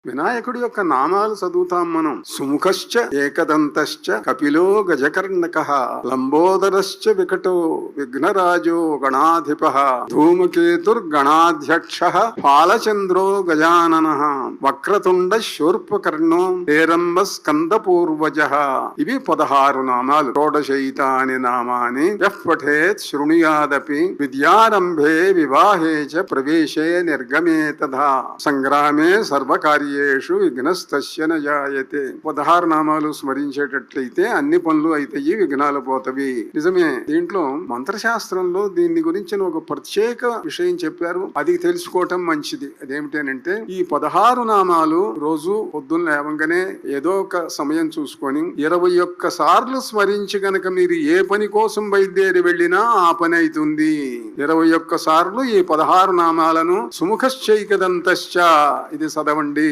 వినాయకుడి యొక్క నామాలు చదువుతాం మనం. సుముఖశ్చ ఏకదంతశ్చ కపిలో గజకర్ణకః లంబోదరశ్చ వికటో విఘ్నరాజో గణాధిపః ధూమకేతుర్గణాధ్యక్షః ఫాలచంద్రో గజాననః వక్రతుండ శూర్పకర్ణో హేరంబ స్కందపూర్వజః. ఇవి 16 నామాలు. షోడశైతాని నామాని యః పఠేత్ శృణుయాదపి విద్యారంభే వివాహే చ ప్రవేశే నిర్గమే తథా సంగ్రామే సర్వకార్యేషు విఘ్నస్తస్య న జాయతే. 16 నామాలు స్మరించేటట్లయితే అన్ని పనులు అయితాయి, విఘ్నాలు పోతవి. నిజమే. దీంట్లో మంత్రశాస్త్రంలో దీన్ని గురించిన ఒక ప్రత్యేక విషయం చెప్పారు. అది తెలుసుకోవటం మంచిది. అదేమిటంటే ఈ 16 నామాలు రోజు పొద్దున్న లేవంగానే ఏదో ఒక సమయం చూసుకొని 21 సార్లు స్మరించి గనక మీరు ఏ పని కోసం బయలుదేరి వెళ్ళినా ఆ పని అవుతుంది. 21 సార్లు ఈ 16 నామాలను సుముఖశ్చైకదంతశ్చ ఇది చదవండి.